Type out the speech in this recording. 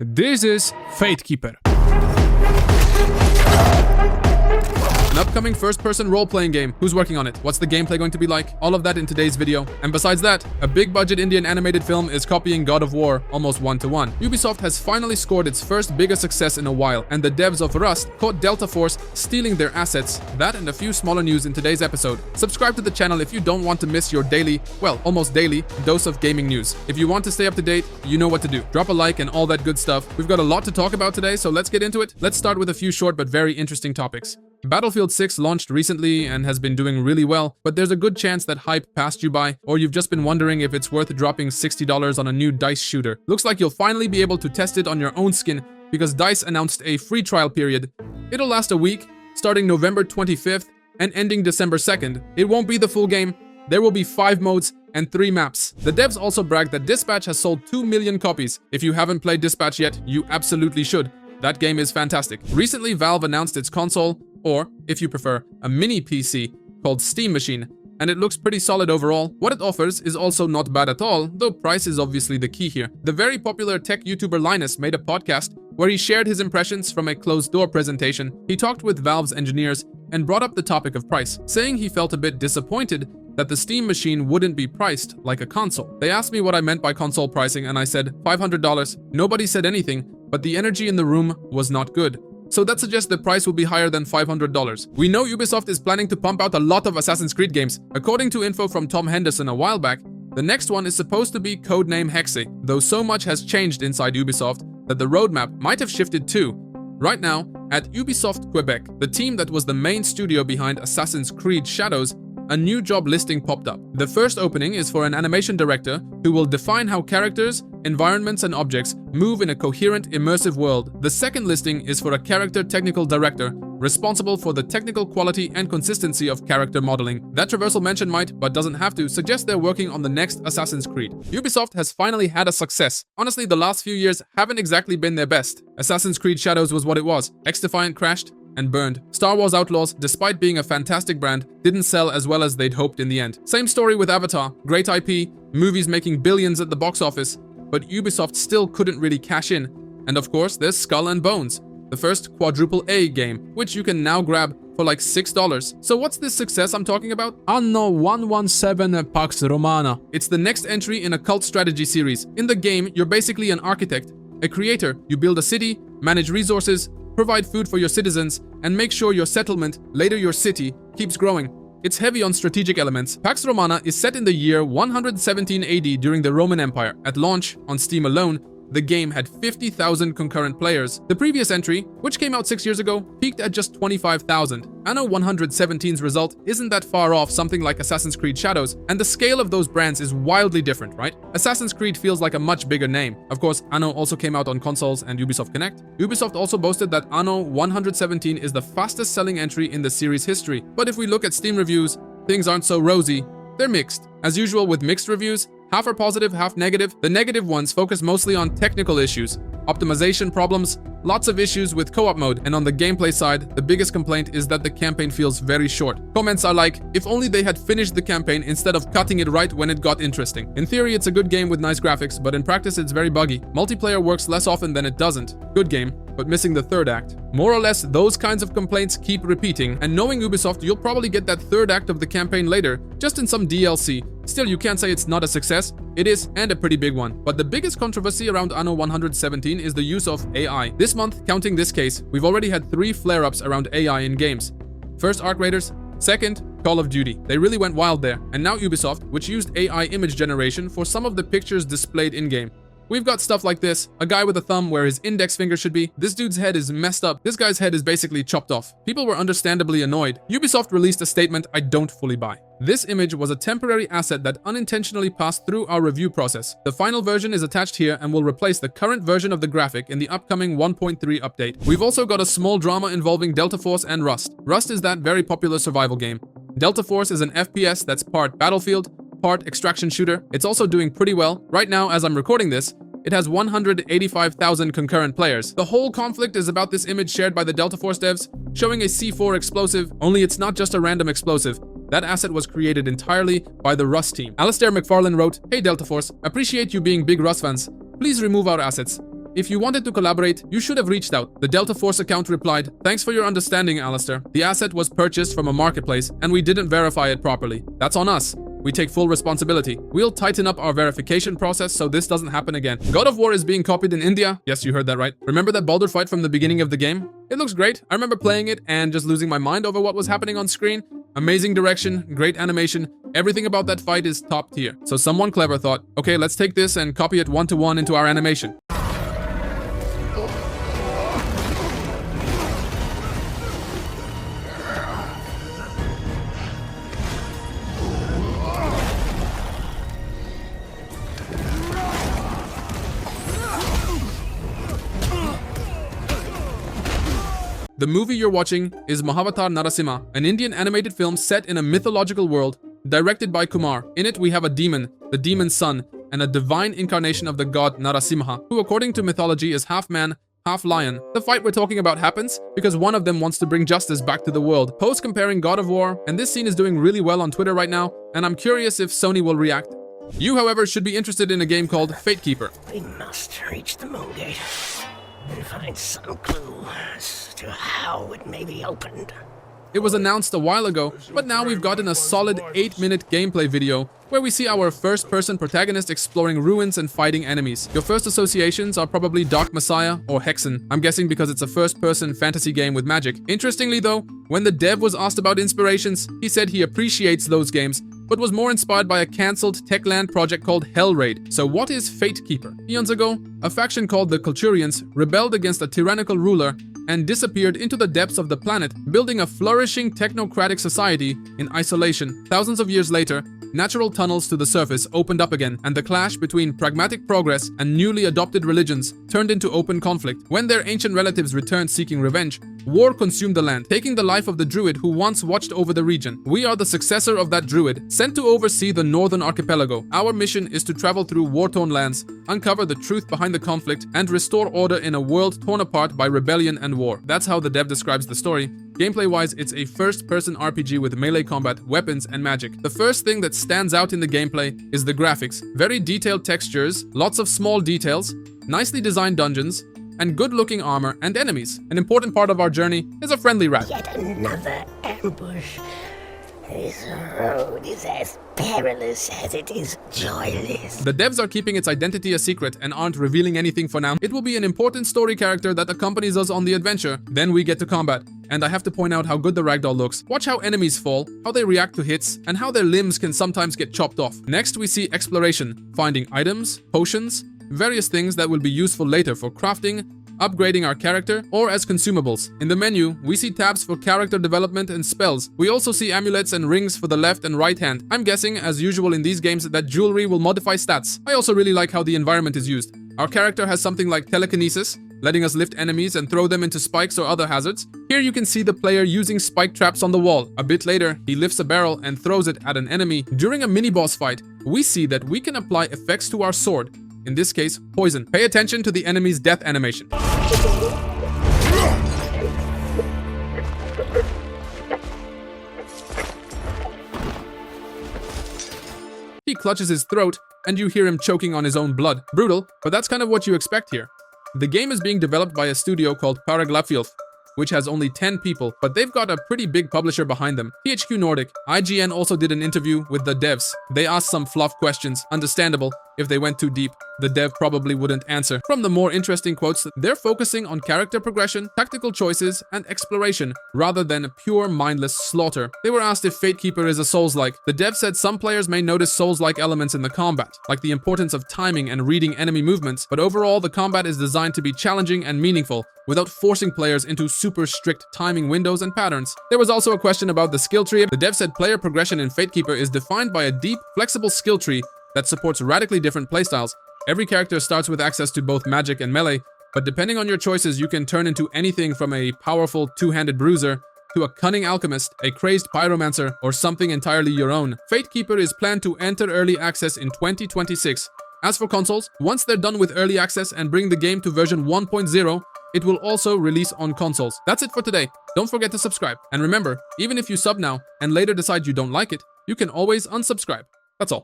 This is Fatekeeper, an upcoming first-person role-playing game. Who's working on it? What's the gameplay going to be like? All of that in today's video. And besides that, a big-budget Indian animated film is copying God of War almost one-to-one. Ubisoft has finally scored its first bigger success in a while, and the devs of Rust caught Delta Force stealing their assets. That and a few smaller news in today's episode. Subscribe to the channel if you don't want to miss your daily, well, almost daily, dose of gaming news. If you want to stay up to date, you know what to do. Drop a like and all that good stuff. We've got a lot to talk about today, so let's get into it. Let's start with a few short but very interesting topics. Battlefield 6 launched recently and has been doing really well, but there's a good chance that hype passed you by, or you've just been wondering if it's worth dropping $60 on a new DICE shooter. Looks like you'll finally be able to test it on your own skin, because DICE announced a free trial period. It'll last a week, starting November 25th and ending December 2nd. It won't be the full game. There will be 5 modes and 3 maps. The devs also bragged that Dispatch has sold 2 million copies. If you haven't played Dispatch yet, you absolutely should. That game is fantastic. Recently, Valve announced its console, or, if you prefer, a mini PC called Steam Machine, and it looks pretty solid overall. What it offers is also not bad at all, though price is obviously the key here. The very popular tech YouTuber Linus made a podcast where he shared his impressions from a closed-door presentation. He talked with Valve's engineers and brought up the topic of price, saying he felt a bit disappointed that the Steam Machine wouldn't be priced like a console. They asked me what I meant by console pricing, and I said $500. Nobody said anything, but the energy in the room was not good. So that suggests the price will be higher than $500. We know Ubisoft is planning to pump out a lot of Assassin's Creed games. According to info from Tom Henderson a while back, the next one is supposed to be codename Hexe, though so much has changed inside Ubisoft that the roadmap might have shifted too. Right now, at Ubisoft Quebec, the team that was the main studio behind Assassin's Creed Shadows, a new job listing popped up. The first opening is for an animation director who will define how characters, environments, and objects move in a coherent, immersive world. The second listing is for a character technical director responsible for the technical quality and consistency of character modeling. That traversal mention might, but doesn't have to, suggest they're working on the next Assassin's Creed. Ubisoft has finally had a success. Honestly, the last few years haven't exactly been their best. Assassin's Creed Shadows was what it was. X-Defiant crashed and burned. Star Wars Outlaws, despite being a fantastic brand, didn't sell as well as they'd hoped in the end. Same story with Avatar. Great IP, movies making billions at the box office, but Ubisoft still couldn't really cash in. And of course, there's Skull and Bones, the first quadruple A game, which you can now grab for like $6. So what's this success I'm talking about? Anno 117 Pax Romana. It's the next entry in a cult strategy series. In the game, you're basically an architect, a creator. You build a city, manage resources, provide food for your citizens, and make sure your settlement, later your city, keeps growing. It's heavy on strategic elements. Pax Romana is set in the year 117 AD during the Roman Empire. At launch, on Steam alone, the game had 50,000 concurrent players. The previous entry, which came out 6 years ago, peaked at just 25,000. Anno 117's result isn't that far off something like Assassin's Creed Shadows, and the scale of those brands is wildly different, right? Assassin's Creed feels like a much bigger name. Of course, Anno also came out on consoles and Ubisoft Connect. Ubisoft also boasted that Anno 117 is the fastest selling entry in the series history. But if we look at Steam reviews, things aren't so rosy. They're mixed. As usual with mixed reviews, half are positive, half negative. The negative ones focus mostly on technical issues, optimization problems, lots of issues with co-op mode, and on the gameplay side, the biggest complaint is that the campaign feels very short. Comments are like, if only they had finished the campaign instead of cutting it right when it got interesting. In theory, it's a good game with nice graphics, but in practice, it's very buggy. Multiplayer works less often than it doesn't. Good game, but missing the third act. More or less, those kinds of complaints keep repeating, and knowing Ubisoft, you'll probably get that third act of the campaign later, just in some DLC. Still, you can't say it's not a success. It is, and a pretty big one. But the biggest controversy around Anno 117 is the use of AI. This month, counting this case, we've already had 3 flare-ups around AI in games. First, Arc Raiders. Second, Call of Duty. They really went wild there. And now Ubisoft, which used AI image generation for some of the pictures displayed in-game. We've got stuff like this, a guy with a thumb where his index finger should be. This dude's head is messed up. This guy's head is basically chopped off. People were understandably annoyed. Ubisoft released a statement I don't fully buy. This image was a temporary asset that unintentionally passed through our review process. The final version is attached here and will replace the current version of the graphic in the upcoming 1.3 update. We've also got a small drama involving Delta Force and Rust. Rust is that very popular survival game. Delta Force is an FPS that's part Battlefield, part extraction shooter. It's also doing pretty well. Right now, as I'm recording this, it has 185,000 concurrent players. The whole conflict is about this image shared by the Delta Force devs, showing a C4 explosive, only it's not just a random explosive. That asset was created entirely by the Rust team. Alistair McFarlane wrote, "Hey Delta Force, appreciate you being big Rust fans. Please remove our assets. If you wanted to collaborate, you should have reached out. The Delta Force account replied, "Thanks for your understanding, Alistair. The asset was purchased from a marketplace and we didn't verify it properly. That's on us. We take full responsibility. We'll tighten up our verification process so this doesn't happen again." God of War is being copied in India. Yes, you heard that right. Remember that boulder fight from the beginning of the game? It looks great. I remember playing it and just losing my mind over what was happening on screen. Amazing direction, great animation, everything about that fight is top tier. So someone clever thought, okay, let's take this and copy it one-to-one into our animation. The movie you're watching is Mahavatar Narasimha, an Indian animated film set in a mythological world, directed by Kumar. In it, we have a demon, the demon's son, and a divine incarnation of the god Narasimha, who according to mythology is half man, half lion. The fight we're talking about happens because one of them wants to bring justice back to the world. Post comparing God of War, and this scene is doing really well on Twitter right now, and I'm curious if Sony will react. You, however, should be interested in a game called Fatekeeper. We must reach the moon gate and find some clue as to how it may be opened. It was announced a while ago, but now we've gotten a solid 8-minute gameplay video where we see our first-person protagonist exploring ruins and fighting enemies. Your first associations are probably Dark Messiah or Hexen. I'm guessing because it's a first-person fantasy game with magic. Interestingly though, when the dev was asked about inspirations, he said he appreciates those games, but was more inspired by a cancelled Techland project called Hellraid. So what is Fatekeeper? Eons ago, a faction called the Culturians rebelled against a tyrannical ruler and disappeared into the depths of the planet, building a flourishing technocratic society in isolation. Thousands of years later, natural tunnels to the surface opened up again, and the clash between pragmatic progress and newly adopted religions turned into open conflict. When their ancient relatives returned seeking revenge, war consumed the land, taking the life of the druid who once watched over the region. We are the successor of that druid, sent to oversee the northern archipelago. Our mission is to travel through war-torn lands, uncover the truth behind the conflict, and restore order in a world torn apart by rebellion and war. That's how the dev describes the story. Gameplay-wise, it's a first-person RPG with melee combat, weapons, and magic. The first thing that stands out in the gameplay is the graphics. Very detailed textures, lots of small details, nicely designed dungeons, and good-looking armor and enemies. An important part of our journey is a friendly rat. Yet another ambush. This road is as perilous as it is joyless. The devs are keeping its identity a secret and aren't revealing anything for now. It will be an important story character that accompanies us on the adventure. Then we get to combat. And I have to point out how good the ragdoll looks. Watch how enemies fall, how they react to hits, and how their limbs can sometimes get chopped off. Next we see exploration, finding items, potions, various things that will be useful later for crafting, upgrading our character, or as consumables. In the menu, we see tabs for character development and spells. We also see amulets and rings for the left and right hand. I'm guessing, as usual in these games, that jewelry will modify stats. I also really like how the environment is used. Our character has something like telekinesis, letting us lift enemies and throw them into spikes or other hazards. Here you can see the player using spike traps on the wall. A bit later, he lifts a barrel and throws it at an enemy. During a mini-boss fight, we see that we can apply effects to our sword. In this case, poison. Pay attention to the enemy's death animation. He clutches his throat, and you hear him choking on his own blood. Brutal, but that's kind of what you expect here. The game is being developed by a studio called Paraglapfilf, which has only 10 people, but they've got a pretty big publisher behind them, THQ Nordic. IGN also did an interview with the devs. They asked some fluff questions, understandable. If they went too deep, the dev probably wouldn't answer. From the more interesting quotes, they're focusing on character progression, tactical choices, and exploration, rather than pure mindless slaughter. They were asked if Fatekeeper is a Souls-like. The dev said some players may notice Souls-like elements in the combat, like the importance of timing and reading enemy movements, but overall the combat is designed to be challenging and meaningful, without forcing players into super strict timing windows and patterns. There was also a question about the skill tree. The dev said player progression in Fatekeeper is defined by a deep, flexible skill tree that supports radically different playstyles. Every character starts with access to both magic and melee, but depending on your choices, you can turn into anything from a powerful two-handed bruiser to a cunning alchemist, a crazed pyromancer, or something entirely your own. Fatekeeper is planned to enter early access in 2026. As for consoles, once they're done with early access and bring the game to version 1.0, it will also release on consoles. That's it for today. Don't forget to subscribe. And remember, even if you sub now and later decide you don't like it, you can always unsubscribe. That's all.